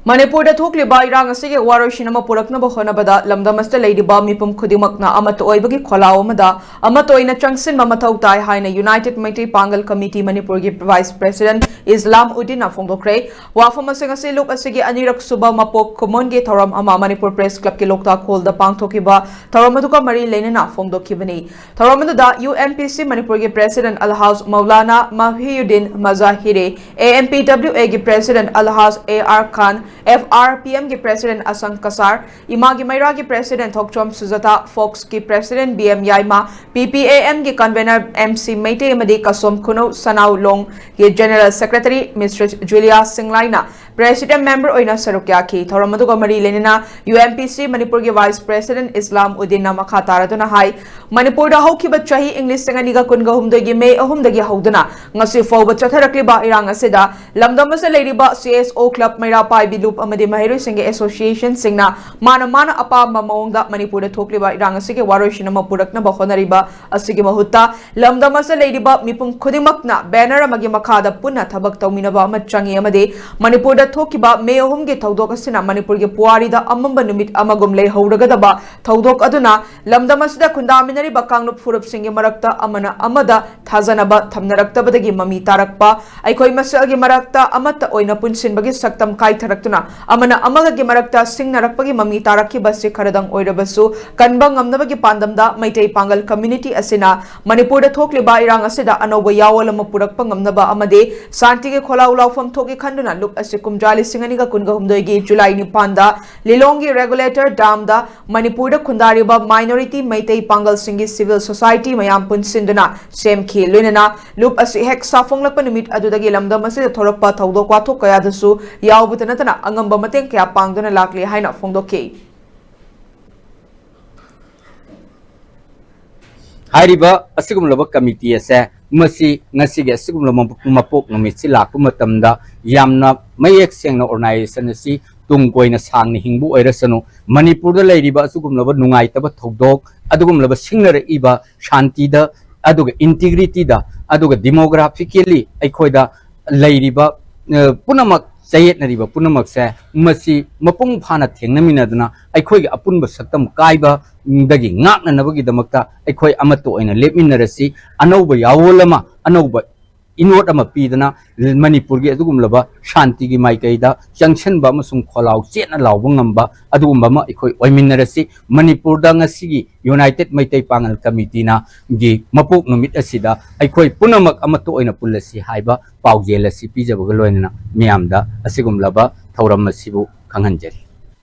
Manipur da thokliba irang asige waroishin ama puraknaba honabada lamdam asta leiriba mipum khudingmakna amata oibagi kholao amada amata oina changsinba mathw tai haina United Mathw Pangal Committee Manipur gi Vice President Islam Udina Fongdokre wafam asing ase luk asige anirak suba mapok common ge thoram ama Manipur Press Club ki lokta khol da pangthokiba thoram aduka mari leinana fongdokhibani thoram da UMPC Manipur gi President Alhaus Maulana Mahiyuddin Mazahire AMPWA gi President Alhaus AR Khan FRPM की president असंग कसार इमा की मैरा की president Thokchom Sujata फोक्स की president BM याइमा PPAM की कन्वेनर MC मेटे मदी कसोम खुनो सनाउ लोंग की जनरल सेक्रेटरी मिस्ट्रेस जूलिया सिंगलाइना प्रेसिडेंट मेंबर ओइना सरुक्या की थोरमदु को मरी लेनिना UMPC मणिपुर के वाइस प्रेसिडेंट इस्लाम उद्दीन मखा तारदुना हाई मणिपुर दा हौखिबा चाही इंग्लिश संगनिगा कुनगा हुमदगी मे अहुमदगी हौदना ngasi fawba chatharakleba irang asida lamdam ase leiriba CSO club maira pai bilup amadi mahiroi singe association singna mana apamba maungda manipur da thokliba irang asige waroishin ama purakna ba honariba asige mahutta lamdam ase leiriba mipum khudingmakna banner amagi makhada punna thabak tawminaba ama changi amade manipur da thokiba me ahum ge thodok asina manipur ge puari da amamba numit amagum lei haudagadaba thodok aduna lamdam asida khundaminari ba kanglup furup singe marakta amana amada thajanaba thamnaraktabada mami tarakpa aikoi masal gi marakta amata oina punsinbagi saktam kai tharaktuna amana amaga gi marakta singnarakpagi mami tarakki basi kharadang oirabasu kanbang amnabagi pandamda maitei pangal community asina manipur da thokliba irang asida anoba yawal ama purakpa ngamnaba amade santi ge kholao laufam thoki khanduna luk ase kumjali singani ga kunga humdoi gi July ni panda lilongi regulator dam da manipur da khundariba minority maitei pangal singi civil society mayam punsinduna sem khi luinana lup ase hek safong lakpa numit adudagi lamdam ase thorakpa thodok wathok kaya dasu yawbutana tana angamba mateng kaya pangduna lakli haina fongdokki hairiba asigumlaba committee ase masi ngasi ge asigumlaba mapok numit si lakpu matamda yamna mayek sengna organization asi tungkoina sangni hingbu oirasanu manipur da leiriba asugumlaba nungai taba thodok adugumlaba singnare iba shanti da aduga integrity da aduga demographically aikhoida leiriba punamak sayetnariba punamak se masi mapung phana thengnaminaduna aikhoiga apunba saktam kaiba dagi ngakna nabagi damakta aikhoi amato oina lepminarasi anauba yawolama anauba inwot ama pidana manipur gi adugumlaba shanti gi maikaida changsinba amasung kholao chetna lawba ngamba adugumba ma ikoi oiminarasi manipur da ngasi gi United Mathw Pangal Committee na gi mapok numit asida aikoi punamak amato oina pulasi haiba paujel asi pijabaga loinana miyamda asigumlaba thauram asibu khanghanjari